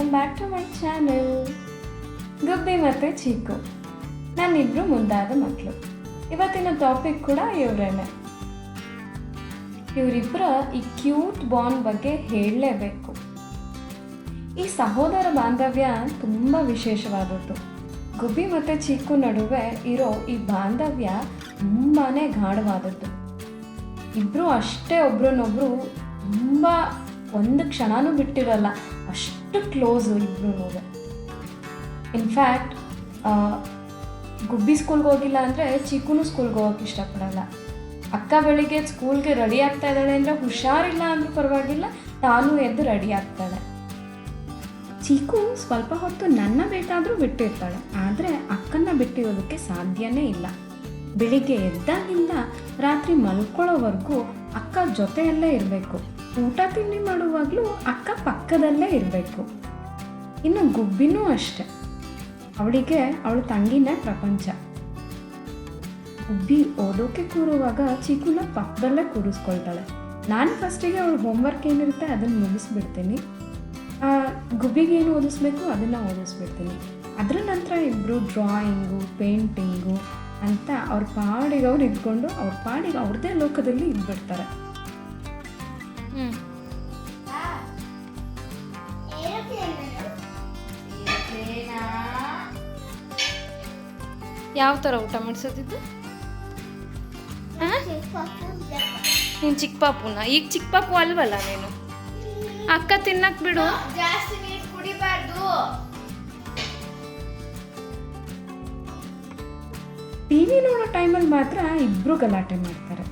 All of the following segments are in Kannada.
Welcome back to my channel. Gubbi ಮತ್ತು ಚೀಕು ನಾನಿಬ್ಬರು ಮುಂದಾದ ಮಕ್ಕಳು. ಇವತ್ತಿನ ಟಾಪಿಕ್ ಕೂಡ ಇವರೇನೆ. ಇವರಿಬ್ಬರ ಈ ಕ್ಯೂಟ್ ಬಾಂಡ್ ಬಗ್ಗೆ ಹೇಳಲೇಬೇಕು. ಈ ಸಹೋದರ ಬಾಂಧವ್ಯ ತುಂಬ ವಿಶೇಷವಾದದ್ದು. ಗುಬ್ಬಿ ಮತ್ತು ಚೀಕು ನಡುವೆ ಇರೋ ಈ ಬಾಂಧವ್ಯ ತುಂಬಾ ಗಾಢವಾದದ್ದು. ಇಬ್ಬರು ಅಷ್ಟೇ ಒಬ್ರನ್ನೊಬ್ರು ತುಂಬ ಒಂದು ಕ್ಷಣನೂ ಬಿಟ್ಟಿರಲ್ಲ, ಅಷ್ಟು ಕ್ಲೋಸು ಇಬ್ಬರೂ. ಇನ್ಫ್ಯಾಕ್ಟ್ ಗುಬ್ಬಿ ಸ್ಕೂಲ್ಗೆ ಹೋಗಿಲ್ಲ ಅಂದರೆ ಚೀಕುನು ಸ್ಕೂಲ್ಗೆ ಹೋಗೋಕೆ ಇಷ್ಟಪಡಲ್ಲ. ಅಕ್ಕ ಬೆಳಿಗ್ಗೆ ಸ್ಕೂಲ್ಗೆ ರೆಡಿ ಆಗ್ತಾ ಇದ್ದಾಳೆ ಅಂದರೆ ಹುಷಾರಿಲ್ಲ ಅಂದರೂ ಪರವಾಗಿಲ್ಲ, ತಾನು ಎದ್ದು ರೆಡಿ ಆಗ್ತಾಳೆ. ಚೀಕು ಸ್ವಲ್ಪ ಹೊತ್ತು ನನ್ನ ಬೇಕಾದರೂ ಬಿಟ್ಟಿರ್ತಾಳೆ, ಆದರೆ ಅಕ್ಕನ್ನ ಬಿಟ್ಟಿರೋದಕ್ಕೆ ಸಾಧ್ಯನೇ ಇಲ್ಲ. ಬೆಳಿಗ್ಗೆ ಎದ್ದಾಗಿಂದ ರಾತ್ರಿ ಮಲ್ಕೊಳ್ಳೋವರೆಗೂ ಅಕ್ಕ ಜೊತೆಯಲ್ಲೇ ಇರಬೇಕು. ಊಟ ತಿಂಡಿ ಮಾಡುವಾಗಲೂ ಅಕ್ಕ ಪಕ್ಕದಲ್ಲೇ ಇರಬೇಕು. ಇನ್ನು ಗುಬ್ಬಿನೂ ಅಷ್ಟೆ, ಅವಳಿಗೆ ಅವಳ ತಂಗಿನೇ ಪ್ರಪಂಚ. ಗುಬ್ಬಿ ಓದೋಕೆ ಕೂರುವಾಗ ಚೀಕುನ ಪಕ್ಕದಲ್ಲೇ ಕೂರಿಸ್ಕೊಳ್ತಾಳೆ. ನಾನು ಫಸ್ಟಿಗೆ ಅವಳು ಹೋಮ್ವರ್ಕ್ ಏನಿರುತ್ತೆ ಅದನ್ನು ಮುಗಿಸ್ಬಿಡ್ತೀನಿ, ಗುಬ್ಬಿಗೆ ಏನು ಓದಿಸ್ಬೇಕು ಅದನ್ನು ಓದಿಸ್ಬಿಡ್ತೀನಿ. ಅದರ ನಂತರ ಇಬ್ಬರು ಡ್ರಾಯಿಂಗು, ಪೇಂಟಿಂಗು ಅಂತ ಅವ್ರ ಪಾಡಿಗೆ ಅವ್ರು ಇದ್ಕೊಂಡು ಅವ್ರ ಪಾಡಿಗೆ ಅವ್ರದ್ದೇ ಲೋಕದಲ್ಲಿ ಇದ್ಬಿಡ್ತಾರೆ. ಯಾವ ಥರ ಊಟ ಮಾಡಿಸೋದಿದ್ದು? ನೀನು ಚಿಕ್ಕ ಪಾಪುನ? ಈಗ ಚಿಕ್ಕ ಪಾಪು ಅಲ್ವಲ್ಲ ನೀನು. ಅಕ್ಕ ತಿನ್ನಕ್ ಬಿಡು. ಜಾಸ್ತಿ ನೀರು ಕುಡಿಬಾರ್ದು. ಟಿವಿ ನೋಡೋ ಟೈಮಲ್ಲಿ ಮಾತ್ರ ಇಬ್ಬರು ಗಲಾಟೆ ಮಾಡ್ತಾರೆ.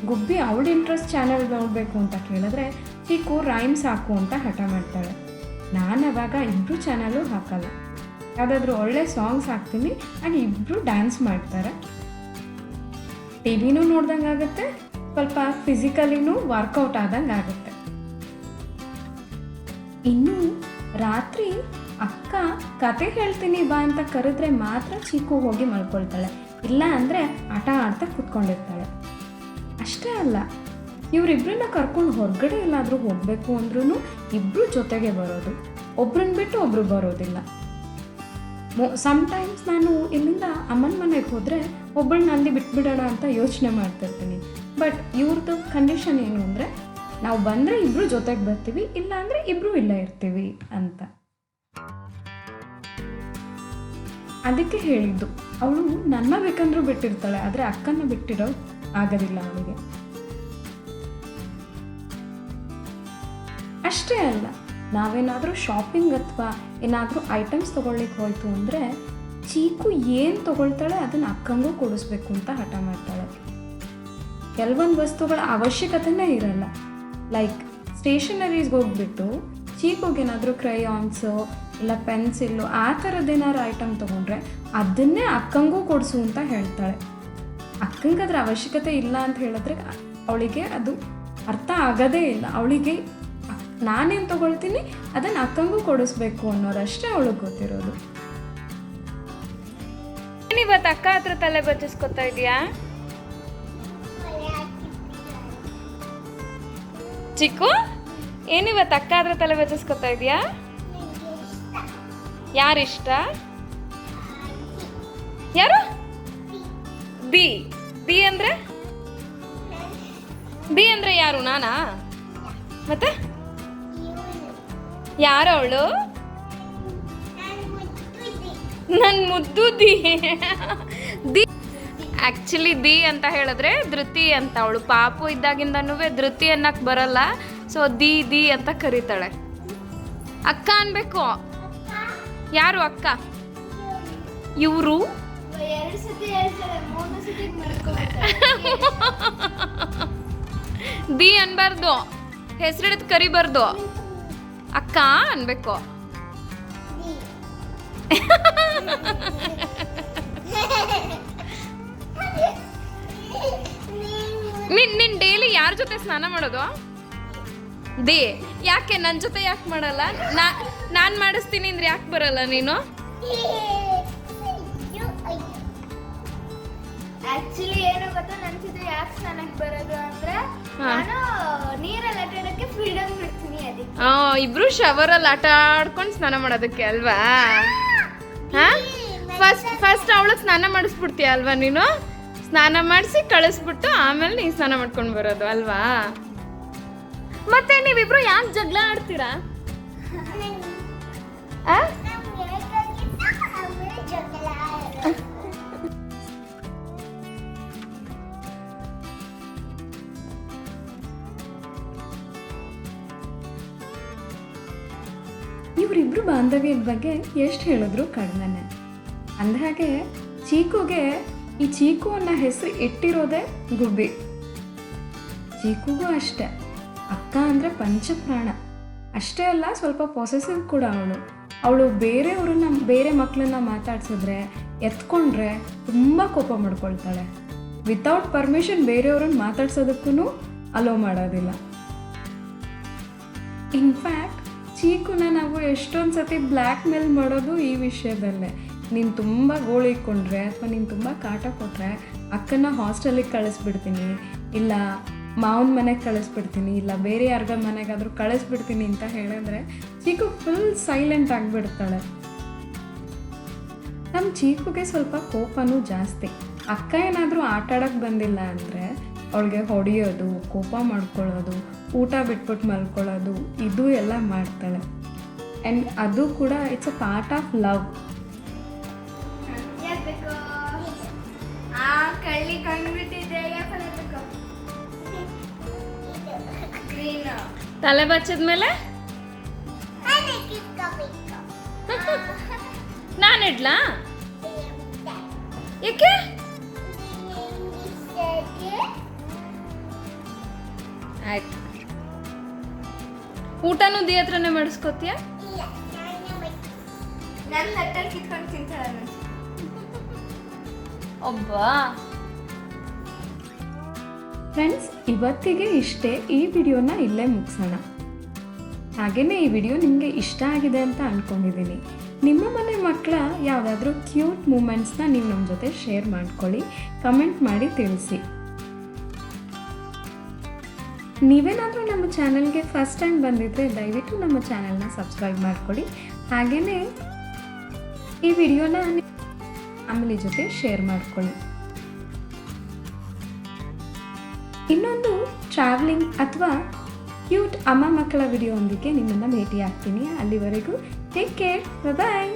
ಗುಬ್ಬಿ ಅವಳ ಇಂಟ್ರೆಸ್ಟ್ ಚಾನಲ್ ನೋಡಬೇಕು ಅಂತ ಕೇಳಿದ್ರೆ ಚೀಕು ರೈಮ್ಸ್ ಹಾಕು ಅಂತ ಹಠ ಮಾಡ್ತಾಳೆ. ನಾನು ಅವಾಗ ಇಬ್ಬರು ಚಾನಲು ಹಾಕಲ್ಲ, ಯಾವುದಾದ್ರೂ ಒಳ್ಳೆ ಸಾಂಗ್ಸ್ ಹಾಕ್ತೀನಿ, ಆಗ ಇಬ್ಬರು ಡ್ಯಾನ್ಸ್ ಮಾಡ್ತಾರೆ. ಟಿವಿನೂ ನೋಡ್ದಂಗೆ ಆಗುತ್ತೆ, ಸ್ವಲ್ಪ ಫಿಸಿಕಲಿನೂ ವರ್ಕೌಟ್ ಆದಂಗೆ ಆಗುತ್ತೆ. ಇನ್ನು ರಾತ್ರಿ ಅಕ್ಕ ಕತೆ ಹೇಳ್ತೀನಿ ಬಾ ಅಂತ ಕರೆದ್ರೆ ಮಾತ್ರ ಚೀಕು ಹೋಗಿ ಮಲ್ಕೊಳ್ತಾಳೆ, ಇಲ್ಲ ಅಂದರೆ ಆಟ ಆಡ್ತಾ ಕೂತ್ಕೊಂಡಿರ್ತಾಳೆ. ಅಷ್ಟೇ ಅಲ್ಲ, ಇವರಿಬ್ಬರನ್ನ ಕರ್ಕೊಂಡು ಹೊರಗಡೆ ಎಲ್ಲಾದರೂ ಹೋಗಬೇಕು ಅಂದ್ರೂ ಇಬ್ಬರು ಜೊತೆಗೆ ಬರೋದು, ಒಬ್ರನ್ನ ಬಿಟ್ಟು ಒಬ್ರು ಬರೋದಿಲ್ಲ. ಸಮ್ಟೈಮ್ಸ್ ನಾನು ಇಲ್ಲಿಂದ ಅಮ್ಮನ ಮನೆಗೆ ಹೋದರೆ ಒಬ್ಬಳನ್ನ ಅಲ್ಲಿ ಬಿಟ್ಬಿಡೋಣ ಅಂತ ಯೋಚನೆ ಮಾಡ್ತಿರ್ತೀನಿ. ಬಟ್ ಇವ್ರದ್ದು ಕಂಡೀಷನ್ ಏನು ಅಂದರೆ, ನಾವು ಬಂದರೆ ಇಬ್ಬರು ಜೊತೆಗೆ ಬರ್ತೀವಿ, ಇಲ್ಲ ಅಂದರೆ ಇಬ್ಬರು ಇಲ್ಲೇ ಇರ್ತೀವಿ ಅಂತ. ಅದಕ್ಕೆ ಹೇಳಿದ್ದು, ಅವಳು ನನ್ನ ಬೇಕಂದ್ರೂ ಬಿಟ್ಟಿರ್ತಾಳೆ, ಆದರೆ ಅಕ್ಕನ್ನ ಬಿಟ್ಟಿರೋ ಆಗೋದಿಲ್ಲ ಅವಳಿಗೆ. ಅಷ್ಟೇ ಅಲ್ಲ, ನಾವೇನಾದರೂ ಶಾಪಿಂಗ್ ಅಥವಾ ಏನಾದರೂ ಐಟಮ್ಸ್ ತೊಗೊಳ್ಲಿಕ್ಕೆ ಹೋಯ್ತು ಅಂದರೆ ಚೀಕು ಏನು ತೊಗೊಳ್ತಾಳೆ ಅದನ್ನು ಅಕ್ಕಂಗೂ ಕೊಡಿಸ್ಬೇಕು ಅಂತ ಹಠ ಮಾಡ್ತಾಳೆ. ಕೆಲವೊಂದು ವಸ್ತುಗಳ ಅವಶ್ಯಕತೆನೇ ಇರಲ್ಲ. ಲೈಕ್ ಸ್ಟೇಷನರೀಸ್ಗೆ ಹೋಗ್ಬಿಟ್ಟು ಚೀಕುಗೇನಾದರೂ ಕ್ರಯಾನ್ಸು ಇಲ್ಲ ಪೆನ್ಸಿಲ್ಲು ಆ ಥರದ್ದೇನಾದ್ರು ಐಟಮ್ ತೊಗೊಂಡ್ರೆ ಅದನ್ನೇ ಅಕ್ಕಂಗೂ ಕೊಡಿಸು ಅಂತ ಹೇಳ್ತಾಳೆ. ಅಕ್ಕಂಗೆ ಅದರ ಅವಶ್ಯಕತೆ ಇಲ್ಲ ಅಂತ ಹೇಳಿದ್ರೆ ಅವಳಿಗೆ ಅದು ಅರ್ಥ ಆಗೋದೇ ಇಲ್ಲ. ಅವಳಿಗೆ ನಾನೇನು ತೊಗೊಳ್ತೀನಿ ಅದನ್ನು ಅಕ್ಕಂಗೂ ಕೊಡಿಸ್ಬೇಕು ಅನ್ನೋದಷ್ಟೇ ಅವಳಿಗೆ ಗೊತ್ತಿರೋದು. ಇವತ್ತು ಅಕ್ಕ ಹತ್ರ ತಲೆ ಬಚ್ಚಿಸ್ಕೊತಾ ಇದೆಯಾ ಚಿಕ್ಕು? ಏನಿವತ್ತು ಅಕ್ಕ ಹತ್ರ ತಲೆ ಬಚ್ಚಿಸ್ಕೊತಾ ಇದೆಯಾ? ಯಾರಿಷ್ಟ? ಯಾರು? ಬಿ ಬಿ ಅಂದರೆ? ಬಿ ಅಂದರೆ ಯಾರು? ನಾನಾ? ಮತ್ತೆ ಯಾರು ಅವಳು? ನನ್ನ ಮುದ್ದು ದಿ. ಆ್ಯಕ್ಚುಲಿ ದಿ ಅಂತ ಹೇಳಿದ್ರೆ ಧೃತಿ ಅಂತ. ಅವಳು ಪಾಪು ಇದ್ದಾಗಿಂದನೂ ಧೃತಿ ಅನ್ನಕ್ಕೆ ಬರಲ್ಲ, ಸೊ ದಿ ಅಂತ ಕರೀತಾಳೆ. ಅಕ್ಕ ಅನ್ಬೇಕು. ಯಾರು ಅಕ್ಕ? ಇವರು ದಿ ಅನ್ಬಾರ್ದು, ಹೆಸರಿಡಿದು ಕರಿಬಾರ್ದು, ಅಕ್ಕ ಅನ್ಬೇಕು. ನಿನ್ ಡೈಲಿ ಯಾರ ಜೊತೆ ಸ್ನಾನ ಮಾಡೋದು? ದೇ. ಯಾಕೆ ನನ್ನ ಜೊತೆ ಯಾಕೆ ಮಾಡಲ್ಲ? ನಾನು ಮಾಡಿಸ್ತೀನಿ ಅಂದ್ರೆ ಯಾಕೆ ಬರಲ್ಲ ನೀನು? ಆಕ್ಚುಲಿ ಏನು ಗೊತ್ತಾ ನನ್ ಜೊತೆ ಯಾಕೆ ಸ್ನಾನಕ್ಕೆ ಬರೋದು ಅಂದ್ರೆ ಹಾ. ನಾನು ನೀರಲ್ಲಿ ಆಟ ಆಡಕ್ಕೆ ಫ್ರೀಡಮ್ ಬಿಡ್ತೀನಿ ಅದಕ್ಕೆ. ಇಬ್ರು ಶವರಲ್ಲಿ ಆಟ ಆಡ್ಕೊಂಡು ಸ್ನಾನ ಮಾಡೋದಕ್ಕೆ ಅಲ್ವಾ? ಫಸ್ಟ್ ಅವಳಿಗೆ ಸ್ನಾನ ಮಾಡಿಸ್ಬಿಡ್ತೀಯ ಅಲ್ವಾ ನೀನು? ಸ್ನಾನ ಮಾಡಿಸಿ ಕಳಿಸ್ಬಿಟ್ಟು ಆಮೇಲೆ ನೀನು ಸ್ನಾನ ಮಾಡ್ಕೊಂಡು ಬರೋದು ಅಲ್ವಾ? ಮತ್ತೆ ನೀವಿಬ್ರು ಯಾಕೆ ಜಗಳ ಆಡ್ತೀರಾ? ಆ? ಇವರಿಬ್ರು ಬಾಂಧವ್ಯದ ಬಗ್ಗೆ ಎಷ್ಟು ಹೇಳಿದ್ರು ಕಡಿಮೆನೆ. ಅಂದಹಾಗೆ ಚೀಕುಗೆ ಈ ಚೀಕು ಅನ್ನೋ ಹೆಸರು ಇಟ್ಟಿರೋದೇ ಗುಬ್ಬಿ. ಚೀಕುಗೂ ಅಷ್ಟೆ, ಅಕ್ಕ ಅಂದರೆ ಪಂಚಪ್ರಾಣ. ಅಷ್ಟೇ ಅಲ್ಲ, ಸ್ವಲ್ಪ ಪೊಸೆಸಿವ್ ಕೂಡ ಅವಳು ಬೇರೆ ಮಕ್ಕಳನ್ನ ಮಾತಾಡ್ಸಿದ್ರೆ ಎತ್ಕೊಂಡ್ರೆ ತುಂಬ ಕೋಪ ಮಾಡ್ಕೊಳ್ತಾಳೆ. ವಿತೌಟ್ ಪರ್ಮಿಷನ್ ಬೇರೆಯವ್ರನ್ನ ಮಾತಾಡ್ಸೋದಕ್ಕೂ ಅಲೋ ಮಾಡೋದಿಲ್ಲ. ಇನ್ಫ್ಯಾಕ್ಟ್ ಚೀಕುನ ನಾವು ಎಷ್ಟೊಂದು ಸತಿ ಬ್ಲ್ಯಾಕ್ ಮೇಲ್ ಮಾಡೋದು ಈ ವಿಷಯದಲ್ಲೇ. ನೀನು ತುಂಬ ಗೋಳಿಕೊಂಡ್ರೆ ಅಥವಾ ನೀನು ತುಂಬ ಕಾಟ ಕೊಟ್ಟರೆ ಅಕ್ಕನ ಹಾಸ್ಟೆಲಿಗೆ ಕಳಿಸ್ಬಿಡ್ತೀನಿ, ಇಲ್ಲ ಮಾವನ ಮನೆಗೆ ಕಳಿಸ್ಬಿಡ್ತೀನಿ, ಇಲ್ಲ ಬೇರೆ ಯಾರ್ಗ ಮನೆಗಾದರೂ ಕಳಿಸ್ಬಿಡ್ತೀನಿ ಅಂತ ಹೇಳಿದ್ರೆ ಚೀಕು ಫುಲ್ ಸೈಲೆಂಟ್ ಆಗಿಬಿಡ್ತಾಳೆ. ನಮ್ಮ ಚೀಕುಗೆ ಸ್ವಲ್ಪ ಕೋಪನೂ ಜಾಸ್ತಿ. ಅಕ್ಕ ಏನಾದರೂ ಆಟ ಆಡೋಕ್ಕೆ ಬಂದಿಲ್ಲ ಅಂದರೆ ಅವಳಿಗೆ ಹೊಡೆಯೋದು, ಕೋಪ ಮಾಡ್ಕೊಳ್ಳೋದು, ಊಟ ಬಿಟ್ಬಿಟ್ಟು ಮಲ್ಕೊಳ್ಳೋದು, ಇದು ಎಲ್ಲ ಮಾಡ್ತಾಳೆ. ಆ್ಯಂಡ್ ಅದು ಕೂಡ it's a part of love. ಯಾಕಬೇಕು ಆ ಕಳ್ಳಿ ಕಂಡ್ಬಿಟ್ಟಿದೆ. ಯಾಕೆ ಗ್ರೀನ್ ತಲೆ ಬಚ್ಚದ್ಮೇಲೆ ನಾನಿಡ್ಲಾ? ಯಾಕೆ? ಆಯ್ತು. ಊಟನೂ ದಿ ಹತ್ರನೇ ಮಾಡಿಸ್ಕೋತೀಯ? ನನ್ನ ತಟ್ಟಲ್ಲಿ ಕಿತ್ಕೊಂಡು ತಿಂತಾಳೆ. ಒಬ್ಬಾ ಫ್ರೆಂಡ್ಸ್, ಇವತ್ತಿಗೆ ಇಷ್ಟೇ. ಈ ವಿಡಿಯೋನ ಇಲ್ಲೇ ಮುಗಿಸೋಣ. ಹಾಗೆಯೇ ಈ ವಿಡಿಯೋ ನಿಮಗೆ ಇಷ್ಟ ಆಗಿದೆ ಅಂತ ಅಂದ್ಕೊಂಡಿದ್ದೀನಿ. ನಿಮ್ಮ ಮನೆ ಮಕ್ಕಳ ಯಾವುದಾದ್ರೂ ಕ್ಯೂಟ್ ಮೂಮೆಂಟ್ಸ್ನ ನೀವು ನಮ್ಮ ಜೊತೆ ಶೇರ್ ಮಾಡ್ಕೊಳ್ಳಿ, ಕಮೆಂಟ್ ಮಾಡಿ ತಿಳಿಸಿ. ನೀವೇನಾದರೂ ನಮ್ಮ ಚಾನಲ್ಗೆ ಫಸ್ಟ್ ಟೈಮ್ ಬಂದಿದ್ದರೆ ದಯವಿಟ್ಟು ನಮ್ಮ ಚಾನಲ್ನ ಸಬ್ಸ್ಕ್ರೈಬ್ ಮಾಡ್ಕೊಳ್ಳಿ. ಹಾಗೆಯೇ ಈ ವಿಡಿಯೋನ ಫ್ಯಾಮಿಲಿ ಜೊತೆ ಶೇರ್ ಮಾಡ್ಕೊಳ್ಳಿ. ಇನ್ನೊಂದು ಟ್ರಾವೆಲಿಂಗ್ ಅಥವಾ ಕ್ಯೂಟ್ ಅಮ್ಮ ಮಕ್ಕಳ ವಿಡಿಯೋ ಒಂದಿಗೆ ನಿಮ್ಮನ್ನು ಭೇಟಿ ಆಗ್ತೀನಿ. ಅಲ್ಲಿವರೆಗೂ ಟೇಕ್ ಕೇರ್, ಬಾಯ್.